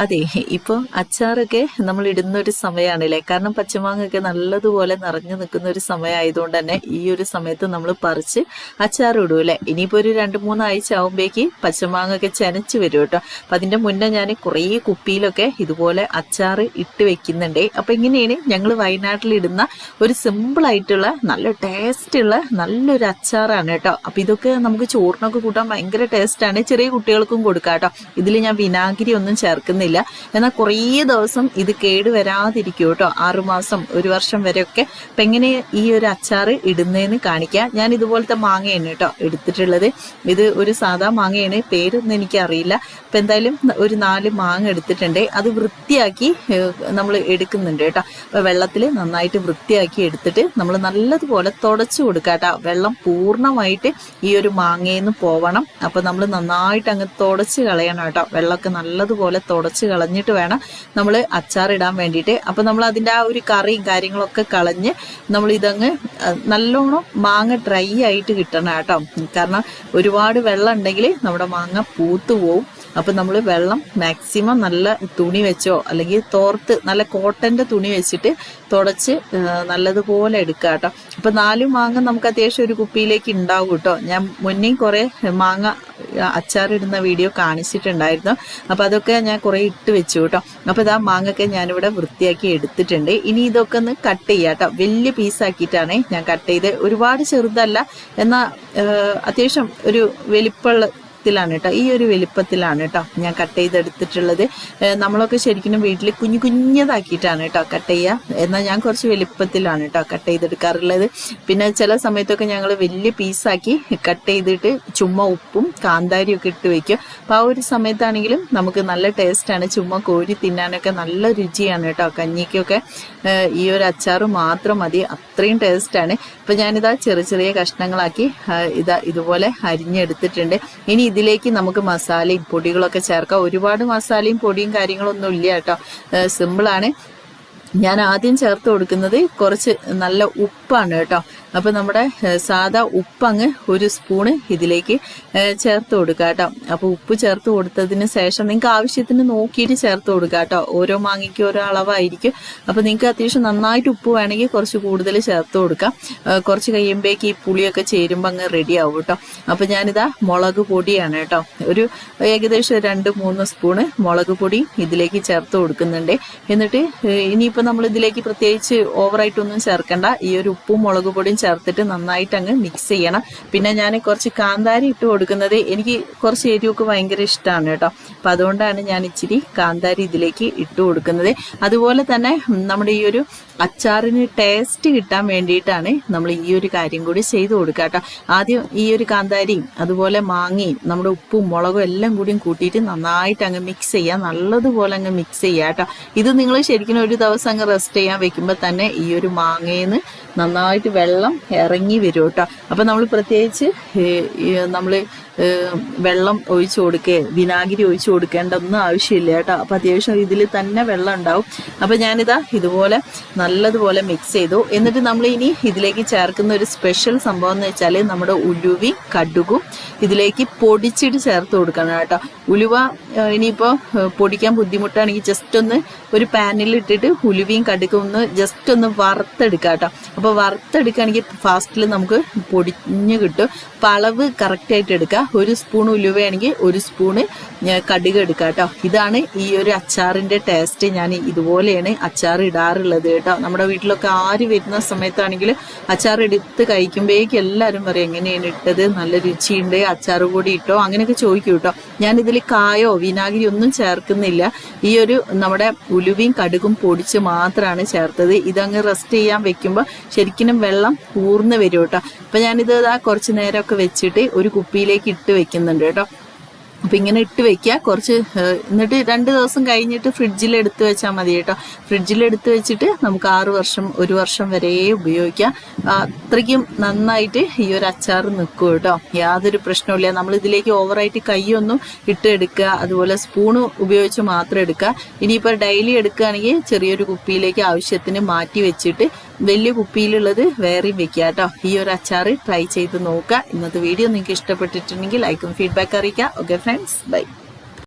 അതെ, ഇപ്പൊ അച്ചാറൊക്കെ നമ്മൾ ഇടുന്ന ഒരു സമയമാണല്ലേ. കാരണം പച്ചമാങ്ങൊക്കെ നല്ലതുപോലെ നിറഞ്ഞു നിൽക്കുന്ന ഒരു സമയമായതുകൊണ്ട് തന്നെ ഈ ഒരു സമയത്ത് നമ്മൾ പറിച്ച് അച്ചാർ ഇടും അല്ലേ. ഇനിയിപ്പോ ഒരു 2-3 ആഴ്ച ആകുമ്പോഴേക്ക് പച്ചമാങ്ങൊക്കെ ചെനച്ച് വരും കേട്ടോ. അപ്പൊ അതിന്റെ മുന്നേ ഞാൻ കുറേ കുപ്പിയിലൊക്കെ ഇതുപോലെ അച്ചാർ ഇട്ട് വെക്കുന്നുണ്ടേ. അപ്പൊ ഇങ്ങനെയാണ് ഞങ്ങൾ വയനാട്ടിൽ ഇടുന്ന ഒരു സിമ്പിൾ ആയിട്ടുള്ള നല്ല ടേസ്റ്റ് ഉള്ള നല്ലൊരു അച്ചാറാണ് കേട്ടോ. അപ്പൊ ഇതൊക്കെ നമുക്ക് ചോറിനൊക്കെ കൂട്ടാൻ ഭയങ്കര ടേസ്റ്റാണ്. ചെറിയ കുട്ടികൾക്കും കൊടുക്കാം കേട്ടോ. ഇതിൽ ഞാൻ വിനാഗിരി ഒന്നും ചേർക്കുന്നില്ല. എന്നാൽ കുറേ ദിവസം ഇത് കേട് വരാതിരിക്കും കേട്ടോ. 6 മാസം 1 വർഷം വരെയൊക്കെ. അപ്പം എങ്ങനെ ഈ ഒരു അച്ചാർ ഇടുന്നതെന്ന് കാണിക്കാം. ഞാൻ ഇതുപോലത്തെ മാങ്ങയാണ് കേട്ടോ എടുത്തിട്ടുള്ളത്. ഇത് ഒരു സാധാ മാങ്ങയാണ്, പേരൊന്നും എനിക്കറിയില്ല. അപ്പം എന്തായാലും ഒരു 4 മാങ്ങ എടുത്തിട്ടുണ്ട്. അത് വൃത്തിയാക്കി നമ്മൾ എടുക്കുന്നുണ്ട് കേട്ടോ. അപ്പം വെള്ളത്തിൽ നന്നായിട്ട് വൃത്തിയാക്കി എടുത്തിട്ട് നമ്മൾ നല്ലതുപോലെ തുടച്ചു കൊടുക്കുക കേട്ടോ. വെള്ളം പൂർണ്ണമായിട്ട് ഈ ഒരു മാങ്ങയിൽ നിന്ന് പോവണം. അപ്പം നമ്മൾ നന്നായിട്ട് അങ്ങ് തുടച്ച് കളയണം കേട്ടോ. വെള്ളമൊക്കെ നല്ലതുപോലെ തുടച്ച് കളഞ്ഞിട്ട് വേണം നമ്മൾ അച്ചാറിടാൻ വേണ്ടിയിട്ട്. അപ്പം നമ്മൾ അതിൻ്റെ ആ ഒരു കറിയും കാര്യങ്ങളൊക്കെ കളഞ്ഞ് നമ്മൾ ഇതങ്ങ് നല്ലോണം മാങ്ങ ഡ്രൈ ആയിട്ട് കിട്ടണം കേട്ടോ. കാരണം ഒരുപാട് വെള്ളം ഉണ്ടെങ്കിൽ നമ്മുടെ മാങ്ങ പൂത്തു പോവും. അപ്പം നമ്മൾ വെള്ളം മാക്സിമം നല്ല തുണി വെച്ചോ അല്ലെങ്കിൽ തോർത്ത് നല്ല കോട്ടൻ്റെ തുണി വെച്ചിട്ട് തുടച്ച് നല്ലതുപോലെ എടുക്കുക കേട്ടോ. അപ്പം 4 മാങ്ങ നമുക്ക് അത്യാവശ്യം ഒരു കുപ്പിയിലേക്ക് ഉണ്ടാവും കേട്ടോ. ഞാൻ മുന്നേയും കുറേ മാങ്ങ അച്ചാറിടുന്ന വീഡിയോ കാണിച്ചിട്ടുണ്ടായിരുന്നു. അപ്പം അതൊക്കെ ഞാൻ കുറേ ഇട്ട് വെച്ചു കേട്ടോ. അപ്പോൾ ഇതാ മാങ്ങൊക്കെ ഞാനിവിടെ വൃത്തിയാക്കി എടുത്തിട്ടുണ്ട്. ഇനി ഇതൊക്കെ ഒന്ന് കട്ട് ചെയ്യാം കേട്ടോ. വലിയ പീസാക്കിയിട്ടാണ് ഞാൻ കട്ട് ചെയ്ത്. ഒരുപാട് ചെറുതല്ല, എന്നാൽ അത്യാവശ്യം ഒരു വലിപ്പമുള്ള കേട്ടോ. ഈ ഒരു വലിപ്പത്തിലാണ് കേട്ടോ ഞാൻ കട്ട് ചെയ്തെടുത്തിട്ടുള്ളത്. നമ്മളൊക്കെ ശരിക്കും വീട്ടിൽ കുഞ്ഞതാക്കിയിട്ടാണ് കേട്ടോ കട്ട് ചെയ്യുക. എന്നാൽ ഞാൻ കുറച്ച് വലിപ്പത്തിലാണ് കേട്ടോ കട്ട് ചെയ്തെടുക്കാറുള്ളത്. പിന്നെ ചില സമയത്തൊക്കെ ഞങ്ങൾ വലിയ പീസാക്കി കട്ട് ചെയ്തിട്ട് ചുമ്മാ ഉപ്പും കാന്താരിയും ഒക്കെ ഇട്ട് വെക്കും. അപ്പോൾ ആ ഒരു സമയത്താണെങ്കിലും നമുക്ക് നല്ല ടേസ്റ്റാണ്. ചുമ്മാ കോരി തിന്നാനൊക്കെ നല്ല രുചിയാണ് കേട്ടോ. കഞ്ഞിക്കൊക്കെ ഈ ഒരു അച്ചാറ് മാത്രം മതി, അത്രയും ടേസ്റ്റാണ്. അപ്പം ഞാനിതാ ചെറിയ കഷ്ണങ്ങളാക്കി ഇതുപോലെ അരിഞ്ഞെടുത്തിട്ടുണ്ട്. ഇനി ഇതിലേക്ക് നമുക്ക് മസാലയും പൊടികളൊക്കെ ചേർക്കാം. ഒരുപാട് മസാലയും പൊടിയും കാര്യങ്ങളൊന്നും ഇല്ല കേട്ടോ. സിമ്പിളാണ്. ഞാൻ ആദ്യം ചേർത്ത് കൊടുക്കുന്നത് കുറച്ച് നല്ല ഉപ്പാണ് കേട്ടോ. അപ്പോൾ നമ്മുടെ സാധാ ഉപ്പങ്ങ് 1 സ്പൂണ് ഇതിലേക്ക് ചേർത്ത് കൊടുക്കുക കേട്ടോ. അപ്പോൾ ഉപ്പ് ചേർത്ത് കൊടുത്തതിന് ശേഷം നിങ്ങൾക്ക് ആവശ്യത്തിന് നോക്കിയിട്ട് ചേർത്ത് കൊടുക്കുക കേട്ടോ. ഓരോ മാങ്ങയ്ക്ക് ഓരോ അളവായിരിക്കും. അപ്പോൾ നിങ്ങൾക്ക് അത്യാവശ്യം നന്നായിട്ട് ഉപ്പ് വേണമെങ്കിൽ കുറച്ച് കൂടുതൽ ചേർത്ത് കൊടുക്കാം. കുറച്ച് കഴിയുമ്പോഴേക്ക് ഈ പുളിയൊക്കെ ചേരുമ്പോൾ അങ്ങ് റെഡി ആവും കേട്ടോ. അപ്പോൾ ഞാനിതാ മുളക് പൊടിയാണ് കേട്ടോ. ഒരു ഏകദേശം 2-3 സ്പൂണ് മുളക് പൊടി ഇതിലേക്ക് ചേർത്ത് കൊടുക്കുന്നുണ്ട്. എന്നിട്ട് ഇനിയിപ്പോൾ നമ്മൾ ഇതിലേക്ക് പ്രത്യേകിച്ച് ഓവറായിട്ടൊന്നും ചേർക്കണ്ട. ഈ ഒരു ഉപ്പും മുളക് പൊടിയും ചേർത്തിട്ട് നന്നായിട്ട് അങ്ങ് മിക്സ് ചെയ്യണം. പിന്നെ ഞാൻ കുറച്ച് കാന്താരി ഇട്ട് കൊടുക്കുന്നത് എനിക്ക് കുറച്ച് എരിവൊക്കെ ഭയങ്കര ഇഷ്ടമാണ് കേട്ടോ. അപ്പം അതുകൊണ്ടാണ് ഞാൻ ഇച്ചിരി കാന്താരി ഇതിലേക്ക് ഇട്ട് കൊടുക്കുന്നത്. അതുപോലെ തന്നെ നമ്മുടെ ഈ ഒരു അച്ചാറിന് ടേസ്റ്റ് കിട്ടാൻ വേണ്ടിയിട്ടാണ് നമ്മൾ ഈ ഒരു കാര്യം കൂടി ചെയ്ത് കൊടുക്കുക കേട്ടോ. ആദ്യം ഈ ഒരു കാന്താരിയും അതുപോലെ മാങ്ങയും നമ്മുടെ ഉപ്പും മുളകും എല്ലാം കൂടിയും കൂട്ടിയിട്ട് നന്നായിട്ട് അങ്ങ് മിക്സ് ചെയ്യുക. നല്ലതുപോലെ അങ്ങ് മിക്സ് ചെയ്യുക കേട്ടോ. ഇത് നിങ്ങൾ ശരിക്കും ഒരു ദിവസം അങ്ങ് റെസ്റ്റ് ചെയ്യാൻ വെക്കുമ്പോൾ തന്നെ ഈ ഒരു മാങ്ങയിൽ നിന്ന് നന്നായിട്ട് വെള്ളം ഇറങ്ങി വരും കേട്ടോ. അപ്പം നമ്മൾ പ്രത്യേകിച്ച് നമ്മൾ വെള്ളം ഒഴിച്ചു കൊടുക്കുകയോ വിനാഗിരി ഒഴിച്ചു കൊടുക്കേണ്ടതൊന്നും ആവശ്യമില്ല കേട്ടോ. അപ്പം അത്യാവശ്യം ഇതിൽ തന്നെ വെള്ളം ഉണ്ടാവും. അപ്പം ഞാനിതാ ഇതുപോലെ നല്ലതുപോലെ മിക്സ് ചെയ്തു. എന്നിട്ട് നമ്മൾ ഇനി ഇതിലേക്ക് ചേർക്കുന്ന ഒരു സ്പെഷ്യൽ സംഭവം എന്ന് വെച്ചാൽ നമ്മുടെ ഉലുവയും കടുകും ഇതിലേക്ക് പൊടിച്ചിട്ട് ചേർത്ത് കൊടുക്കണം കേട്ടോ. ഉലുവ ഇനിയിപ്പോൾ പൊടിക്കാൻ ബുദ്ധിമുട്ടാണെങ്കിൽ ജസ്റ്റ് ഒന്ന് ഒരു പാനിൽ ഇട്ടിട്ട് ഉലുവയും കടുകും ഒന്ന് ജസ്റ്റ് ഒന്ന് വറുത്തെടുക്കാം കേട്ടോ. അപ്പോൾ വറുത്തെടുക്കുകയാണെങ്കിൽ ഫാസ്റ്റിൽ നമുക്ക് പൊടിഞ്ഞ് കിട്ടും. അപ്പോൾ അളവ് കറക്റ്റായിട്ട് എടുക്കുക. 1 സ്പൂൺ ഉലുവയാണെങ്കിൽ 1 സ്പൂണ് കടുക് എടുക്കുക കേട്ടോ. ഇതാണ് ഈ ഒരു അച്ചാറിൻ്റെ ടേസ്റ്റ്. ഞാൻ ഇതുപോലെയാണ് അച്ചാർ ഇടാറുള്ളത് കേട്ടോ. നമ്മുടെ വീട്ടിലൊക്കെ ആര് വരുന്ന സമയത്താണെങ്കിൽ അച്ചാർ എടുത്ത് കഴിക്കുമ്പോഴേക്കും എല്ലാവരും പറയും എങ്ങനെയാണ് ഇട്ടത്, നല്ല രുചിയുണ്ട്, അച്ചാർ കൂടി ഇട്ടോ, അങ്ങനെയൊക്കെ ചോദിക്കും കേട്ടോ. ഞാനിതിൽ കായോ വിനാഗിരി ഒന്നും ചേർക്കുന്നില്ല. ഈ ഒരു നമ്മുടെ ഉലുവയും കടുകും പൊടിച്ച് മാത്രമാണ് ചേർത്തത്. ഇതങ്ങ് റെസ്റ്റ് ചെയ്യാൻ വെക്കുമ്പോൾ ശരിക്കും വെള്ളം ഊർന്ന് വരും കേട്ടോ. അപ്പം ഞാനിത് കുറച്ച് നേരമൊക്കെ വെച്ചിട്ട് ഒരു കുപ്പിയിലേക്ക് ഇട്ട് വെക്കുന്നുണ്ട് കേട്ടോ. അപ്പം ഇങ്ങനെ ഇട്ട് വെക്കുക കുറച്ച്. എന്നിട്ട് 2 ദിവസം കഴിഞ്ഞിട്ട് ഫ്രിഡ്ജിൽ എടുത്ത് വെച്ചാൽ മതി കേട്ടോ. ഫ്രിഡ്ജിൽ എടുത്ത് വെച്ചിട്ട് നമുക്ക് 6 വർഷം 1 വർഷം വരെ ഉപയോഗിക്കാം. അത്രയ്ക്കും നന്നായിട്ട് ഈ ഒരു അച്ചാർ നിൽക്കും കേട്ടോ. യാതൊരു പ്രശ്നമില്ല. നമ്മൾ ഇതിലേക്ക് ഓവറായിട്ട് കൈയൊന്നും ഇട്ട് എടുക്കുക, അതുപോലെ സ്പൂണ് ഉപയോഗിച്ച് മാത്രം എടുക്കുക. ഇനിയിപ്പോൾ ഡെയിലി എടുക്കുകയാണെങ്കിൽ ചെറിയൊരു കുപ്പിയിലേക്ക് ആവശ്യത്തിന് മാറ്റി വെച്ചിട്ട് വലിയ കുപ്പിയിലുള്ളത് വേറെയും വെക്കുക കേട്ടോ. ഈ ഒരു അച്ചാർ ട്രൈ ചെയ്ത് നോക്കുക. ഇന്നത്തെ വീഡിയോ നിങ്ങൾക്ക് ഇഷ്ടപ്പെട്ടിട്ടുണ്ടെങ്കിൽ ലൈക്കും ഫീഡ്ബാക്ക് അറിയിക്കുക. Okay friends, by.